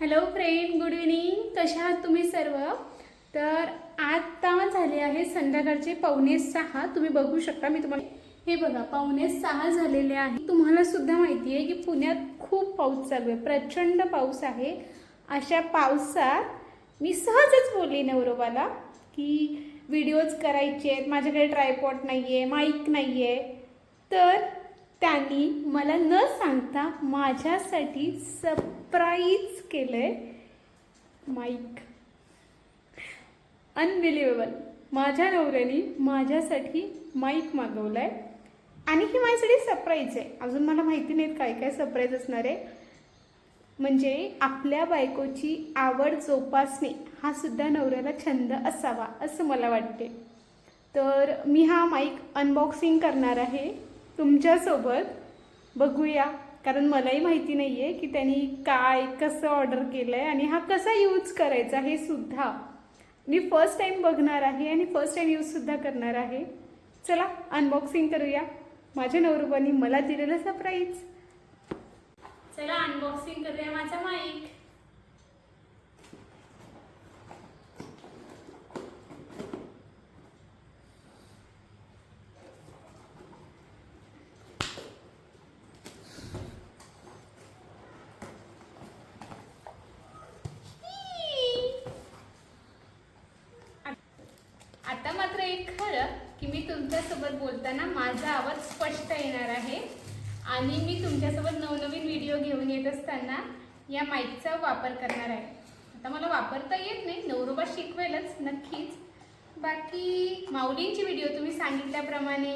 Hello friend, good evening. कशा आहात तुम्ही सर्व? तर आता झाले आहे संध्याकाळचे 5:45. तुम्ही बघू शकता, मी तुम्हाला हे बघा 5:45 झालेले आहे. तुम्हाला सुद्धा माहिती आहे की पुण्यात खूप पाऊस चालू आहे, प्रचंड पाऊस आहे. अशा पावसात मी सहजच बोलली नवरोबाला की व्हिडिओज करायचे आहेत, माझ्याकडे ट्रायपॉड नाही आहे, माईक नाही आहे. तर त्यांनी मला न सांगता माझ्यासाठी सरप्राईज केलं आहे माईक. अनबिलिव्हेबल. माझ्या नवऱ्याने माझ्यासाठी माईक मागवला आहे आणि ही माझ्यासाठी सरप्राईज आहे. अजून मला माहिती नाहीत काय काय सरप्राईज असणार आहे. म्हणजे आपल्या बायकोची आवड जोपासणे हा सुद्धा नवऱ्याला छंद असावा असं मला वाटते. तर मी हा माईक अनबॉक्सिंग करणार आहे तुमच्यासोबत. बघूया, कारण मलाही माहिती नाही आहे की त्यांनी काय कसं ऑर्डर केलं आहे आणि हा कसा यूज करायचा हे सुद्धा मी फर्स्ट टाईम बघणार आहे आणि फर्स्ट टाईम यूजसुद्धा करणार आहे. चला अनबॉक्सिंग करूया माझ्या नवरोबांनी मला दिलेलं सरप्राईज. चला अनबॉक्सिंग करूया माझा माईक. आता मात्र एक खरं की मी तुमच्यासोबत बोलताना माझा आवाज स्पष्ट येणार आहे आणि मी तुमच्यासोबत नवनवीन व्हिडिओ घेऊन येत असताना या माईकचा वापर करणार आहे. आता मला वापरता येत नाही, नवरोबा शिकवेलच नक्कीच. बाकी माऊलींची व्हिडिओ तुम्ही सांगितल्याप्रमाणे,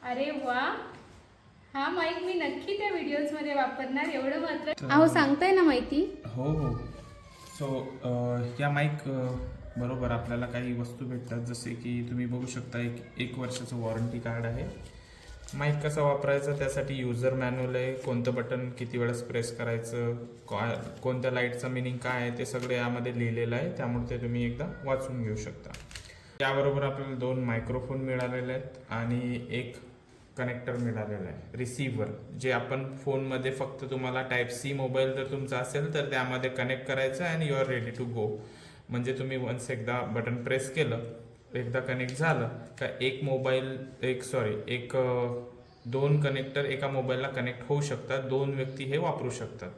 अरे वा, हा माईक मी नक्की त्या व्हिडिओजमध्ये वापरणार, एवढं मात्र अहो सांगताय ना माहिती. हो हो. सो या माईक बरोबर आपल्याला काही वस्तू भेटतात, जसे की तुम्ही बघू शकता एक वर्षाचं वॉरंटी कार्ड आहे. माईक कसा वापरायचा त्यासाठी युजर मॅन्युअल आहे, कोणतं बटन किती वेळेस प्रेस करायचं, कोणत्या लाईटचं मिनिंग काय आहे ते सगळं यामध्ये लिहिलेलं आहे, त्यामुळे ते तुम्ही एकदा वाचून घेऊ शकता. त्याबरोबर आपल्याला 2 मायक्रोफोन मिळालेले आहेत आणि एक कनेक्टर मिळालेलं आहे रिसिव्हर, जे आपण फोनमध्ये फक्त तुम्हाला टाईप सी मोबाईल जर तुमचा असेल तर त्यामध्ये कनेक्ट करायचं आणि you are ready to go. म्हणजे तुम्ही वन्स एकदा बटन प्रेस केलं, एकदा कनेक्ट झालं का एक 2 कनेक्टर एका मोबाईलला कनेक्ट होऊ शकतात, 2 व्यक्ती हे वापरू शकतात.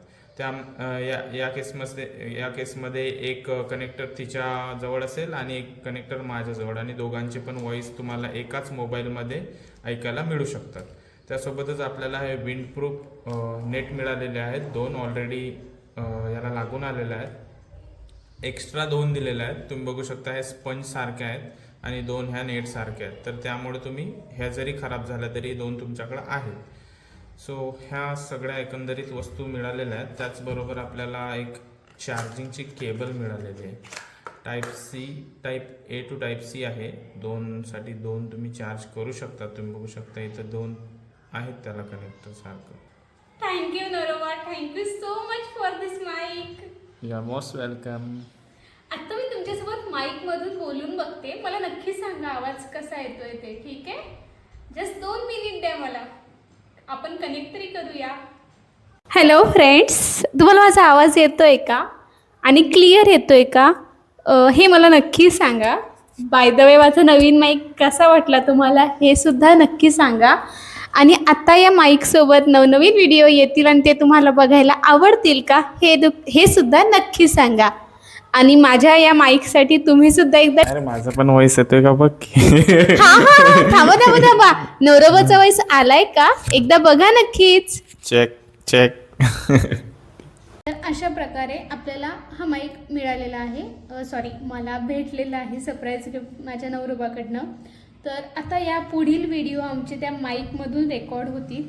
या केसमध्ये एक कनेक्टर तिच्या जवळ असेल आणि एक कनेक्टर माझ्याजवळ, आणि दोघांचे पण व्हॉइस तुम्हाला एकाच मोबाईलमध्ये ऐकायला मिळू शकतात. त्यासोबतच आपल्याला हे विंडप्रूफ नेट मिळालेले आहेत, 2 ऑलरेडी याला लागून आलेले आहेत. एक्स्ट्रा 2 दिलेले आहेत, तुम्ही बघू शकता. हे स्पंज सारखे आहेत आणि 2 ह्या नेट सारख्या आहेत, तर त्यामुळे तुम्ही ह्या जरी खराब झाल्या तरी 2 तुमच्याकडे आहेत. सो ह्या सगळ्या एकंदरीत वस्तू मिळालेल्या आहेत. त्याचबरोबर आपल्याला एक चार्जिंगची केबल मिळालेली आहे. Type A to type C आहे, 2साठी 2 तुम्ही चार्ज करू शकता. तुम्ही बघू शकता इथं 2 आहेत त्याला कनेक्टर सारखं. थँक्यू नरोबा, thank you so much for this mic. You are most welcome. आता मी तुमच्यासोबत माईक मधून बोलून बघते, मला नक्की सांगा आवाज कसा येतोय ते. ठीक आहे, जस्ट 2 मिनिट द्या मला, आपण कनेक्ट तरी करूया. हॅलो फ्रेंड्स, तुम्हाला माझा आवाज येतोय का आणि क्लिअर येतोय का हे मला नक्की सांगा. बाय द वे, माझा नवीन माईक कसा वाटला तुम्हाला हे सुद्धा नक्की सांगा. आणि आता या माईकसोबत नवनवीन व्हिडिओ येतील आणि ते तुम्हाला बघायला आवडतील का हे सुद्धा नक्की सांगा. आणि माझ्या या माईकसाठी तुम्ही सुद्धा एकदा, अरे माझा पण व्हॉइस येतोय का बघ. हा थांबा, नवरोबाचा व्हॉइस आलाय का एकदा बघा नक्कीच. चेक. तर अशा प्रकारे आपल्याला हा माईक मिळालेला आहे, मला भेटलेला आहे सरप्राईज गिफ्ट माझ्या नवरोबाकडनं. तर आता या पुढील व्हिडिओ आमचे त्या माईकमधून रेकॉर्ड होतील.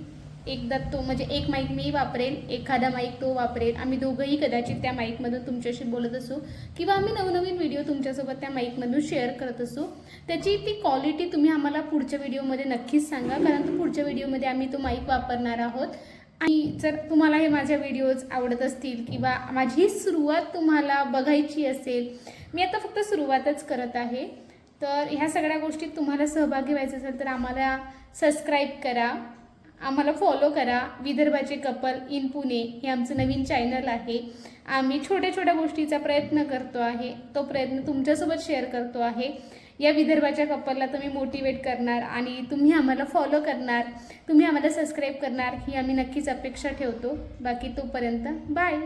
एकदा तो म्हणजे एक माईक मी वापरेल, एखादा माईक तो वापरेल, आम्ही दोघंही कदाचित त्या माईकमधून तुमच्याशी बोलत असू किंवा आम्ही नवनवीन व्हिडिओ तुमच्यासोबत त्या माईकमधून शेअर करत असू. त्याची ती क्वालिटी तुम्ही आम्हाला पुढच्या व्हिडिओमध्ये नक्कीच सांगा, कारण तो पुढच्या व्हिडिओमध्ये आम्ही तो माईक वापरणार आहोत. आणि जर तुम्हाला हे माझ्या व्हिडिओज आवडत असतील किंवा माझी सुरुवात तुम्हाला बघायची असेल, मी आता फक्त सुरुवातच करत आहे, तर ह्या सगळ्या गोष्टीत तुम्हाला सहभागी व्हायचं असेल तर आम्हाला सबस्क्राईब करा आम्हाला फॉलो करा. विदर्भाचे कपल इन पुणे हे आमचं नवीन चॅनल आहे. आम्ही छोट्या छोट्या गोष्टीचा प्रयत्न करतो आहे. तो प्रयत्न तुमच्यासोबत शेअर करतो आहे. या विदर्भाच्या कपलला तुम्ही मोटिवेट करणार आणि तुम्ही आम्हाला फॉलो करणार, तुम्ही आम्हाला सबस्क्राईब करणार ही आम्ही नक्कीच अपेक्षा ठेवतो. बाकी तोपर्यंत बाय.